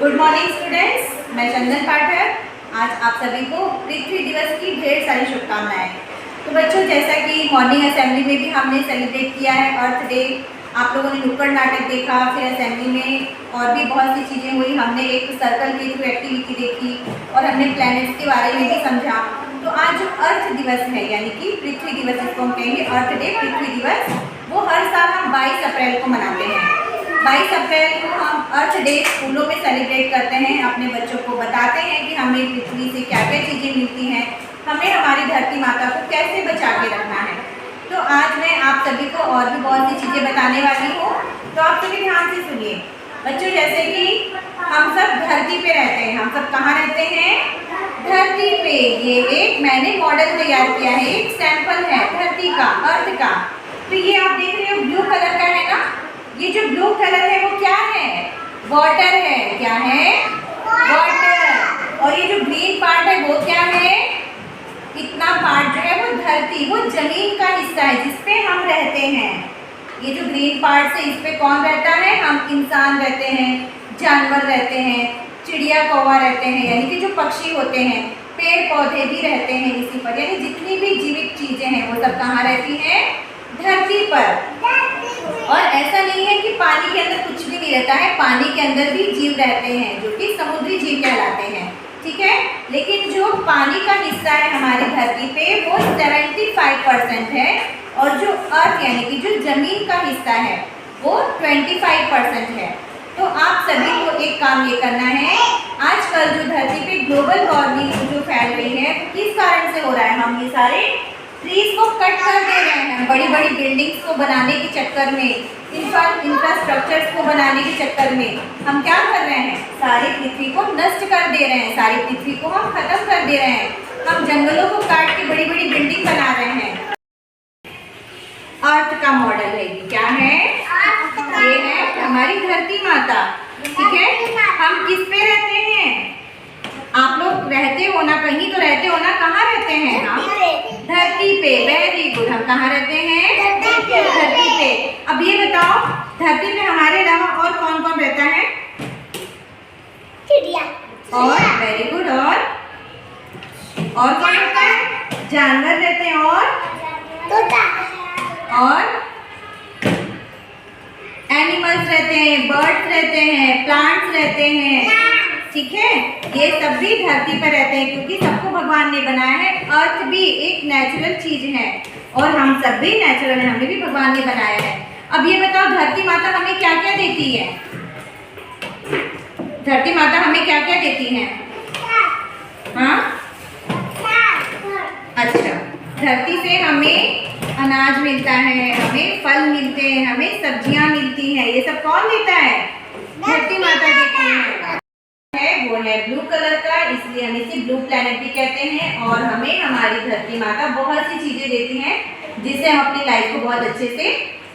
Good morning students, मैं चंदन पाठक। आज आप सभी को पृथ्वी दिवस की ढेर सारी शुभकामनाएं। तो बच्चों, जैसा कि मॉर्निंग असेंबली में भी हमने सेलिब्रेट किया है अर्थ डे। आप लोगों ने नुक्कड़ नाटक देखा, फिर असेंबली में और भी बहुत सी चीज़ें हुई। हमने एक सर्कल के थ्रू एक्टिविटी देखी और हमने प्लैनेट्स के बारे में भी समझा। तो आज जो अर्थ दिवस है, यानी कि पृथ्वी दिवस, जिसको हम कहेंगे अर्थ डे, पृथ्वी दिवस, वो हर साल हम 22 अप्रैल को मनाते हैं। 22 अप्रैल को हम अर्थ डे स्कूलों में सेलिब्रेट करते हैं, अपने बच्चों को बताते हैं कि हमें पृथ्वी से क्या क्या चीज़ें मिलती हैं, हमें हमारी धरती माता को कैसे बचा के रखना है। तो आज मैं आप सभी को और भी बहुत सी चीज़ें बताने वाली हूँ, तो आप सभी ध्यान से सुनिए। बच्चों, जैसे कि हम सब धरती पे रहते हैं। हम सब कहाँ रहते हैं? धरती पे। ये एक मैंने मॉडल तैयार किया है, एक सैंपल है धरती का, अर्थ का। तो ये आप देख रहे हो ब्लू कलर का है ना। ये जो ब्लू कलर है वो क्या है? वाटर है। क्या है? वाटर। और ये जो ग्रीन पार्ट है वो क्या है? इतना पार्ट जो है वो धरती, वो जमीन का हिस्सा है जिसपे हम रहते हैं। ये जो ग्रीन पार्ट है इस पे कौन रहता है? हम इंसान रहते हैं, जानवर रहते हैं, चिड़िया कौवा रहते हैं, यानी कि जो पक्षी होते हैं, पेड़ पौधे भी रहते हैं इसी पर। यानी जितनी भी जीवित चीजें हैं वो सब कहाँ रहती हैं? धरती पर। और ऐसा नहीं है कि पानी के अंदर कुछ भी नहीं रहता है, पानी के अंदर भी जीव रहते हैं जो कि समुद्री जीव कहलाते हैं, ठीक है। लेकिन जो पानी का हिस्सा है हमारी धरती पे वो 75% है, और जो अर्थ यानी कि जो जमीन का हिस्सा है वो 25% है। तो आप सभी को एक काम ये करना है, आजकल जो धरती पे ग्लोबल वार्मिंग जो फैल रही है किस कारण से हो रहा है? हम ये सारे ट्रीज को कट कर दे रहे हैं, बड़ी बड़ी बिल्डिंग्स को बनाने के चक्कर में, इंफ्रास्ट्रक्चर्स को बनाने के चक्कर में हम क्या कर रहे हैं? सारी पृथ्वी को नष्ट कर दे रहे हैं, सारी पृथ्वी को हम खत्म कर दे रहे हैं। हम जंगलों को काट के बड़ी बड़ी बिल्डिंग बना रहे हैं। अर्थ का मॉडल है ये। क्या है? ये है हमारी धरती माता, ठीक है। हम किस पे रहते हैं? आप लोग रहते हो ना, कहीं तो रहते हो ना, कहाँ रहते हैं? हम धरती पे। Very good. हम कहाँ रहते हैं? धरती पे। अब ये बताओ, धरती पे हमारे अलावा और कौन कौन रहता है? चिड़िया। और वेरी गुड। और कौन रहता है? जानवर रहते हैं। तोता। और एनिमल्स रहते हैं, बर्ड्स रहते हैं, प्लांट्स रहते हैं, ठीक है। ये सब भी धरती पर रहते हैं क्योंकि सबको भगवान ने बनाया है। अर्थ भी एक नेचुरल चीज है और हम सब भी नेचुरल हैं, हमें भी भगवान ने बनाया है। अब ये बताओ, धरती माता हमें क्या क्या देती है? धरती माता हमें क्या क्या देती है? हाँ, अच्छा। धरती से हमें अनाज मिलता है, हमें फल मिलते हैं, हमें सब्जियां मिलती हैं। ये सब कौन देता है? धरती माता देती है। वो है ब्लू कलर का, इसलिए हम इसे ब्लू प्लैनेट भी कहते हैं। और हमें हमारी धरती माता बहुत सी चीजें देती हैं जिससे हम अपनी लाइफ को बहुत अच्छे से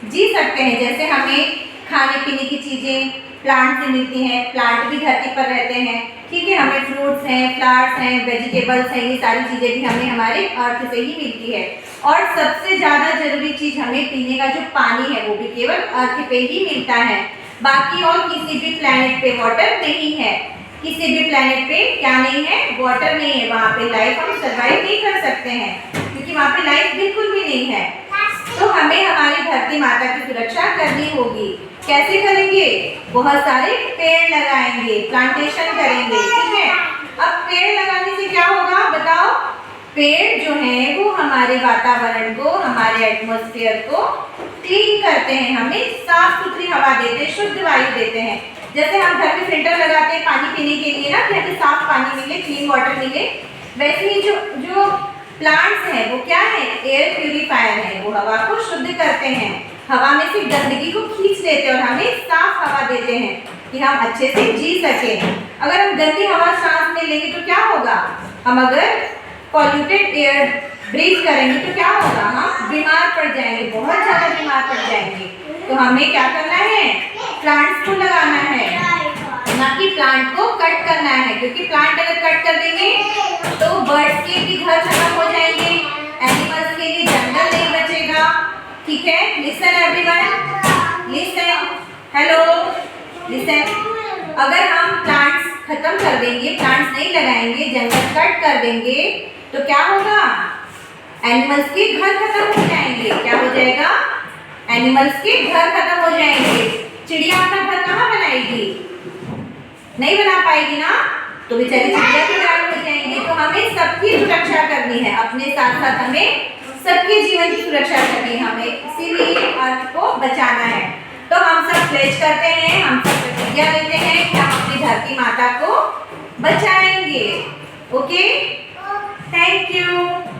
जी सकते हैं। जैसे हमें खाने पीने की चीजें प्लांट से मिलती हैं, प्लांट भी धरती पर रहते हैं, ठीक है। हमें फ्रूट्स हैं, फ्लावर्स हैं, वेजिटेबल्स हैं, ये सारी चीजें भी हमें हमारे अर्थ से ही मिलती है। और सबसे ज्यादा जरूरी चीज, हमें पीने का जो पानी है वो भी केवल अर्थ पे ही मिलता है। बाकी और किसी भी प्लैनेट पे वाटर नहीं है। किसी भी प्लैनेट पे क्या नहीं है? वाटर नहीं है। वहाँ पे लाइफ हम सर्वाइव नहीं कर सकते हैं क्योंकि वहाँ पे लाइफ बिल्कुल भी नहीं है। तो हमें हमारी धरती माता की सुरक्षा करनी होगी। कैसे करेंगे? बहुत सारे पेड़ लगाएंगे, प्लांटेशन करेंगे, ठीक है। अब पेड़ लगाने से क्या होगा बताओ? पेड़ जो है वो हमारे वातावरण को, हमारे एटमॉस्फेयर को क्लीन करते हैं, हमें साफ सुथरी हवा देते हैं, शुद्ध वायु देते हैं। जैसे हम घर में फिल्टर लगाते हैं पानी पीने के लिए ना, कि हमें साफ पानी मिले, क्लीन वाटर मिले, वैसे ही जो प्लांट्स हैं वो क्या है? एयर प्यूरिफायर है। वो हवा को शुद्ध करते हैं, हवा में से गंदगी को खींच लेते हैं और हमें साफ हवा देते हैं कि हम अच्छे से जी सकें। अगर हम गंदी हवा सांस में लेंगे तो क्या होगा? हम अगर पॉल्यूटेड एयर ब्रीथ करेंगे तो क्या होगा? हम बीमार पड़ जाएंगे, बहुत ज़्यादा बीमार पड़ जाएंगे। तो हमें क्या करना है? प्लांट्स को लगाना है, ना कि प्लांट को कट करना है, क्योंकि प्लांट अगर कट कर देंगे तो बर्ड्स के भी घर खत्म हो जाएंगे, एनिमल्स के लिए जंगल नहीं बचेगा, ठीक है। Listen everyone, listen, hello, listen. अगर हम प्लांट्स खत्म कर देंगे, प्लांट्स नहीं लगाएंगे, जंगल कट कर देंगे, तो क्या होगा? एनिमल्स के घर खत्म हो जाएंगे। क्या हो जाएगा? एनिमल्स के घर खत्म हो जाएंगे। चिड़िया अपना घर कहाँ बनाएगी? नहीं बना पाएगी ना, तो बेचारी चिड़िया भी गायब हो जाएंगी। तो हमें सबकी सुरक्षा करनी है, अपने साथ साथ हमें सबके जीवन की सुरक्षा करनी है, हमें इसीलिए अर्थ को बचाना है। तो हम सब प्लेज करते हैं, हम सब प्रतिज्ञा लेते हैं कि हम अपनी धरती माता को बचाएंगे। Okay, thank you.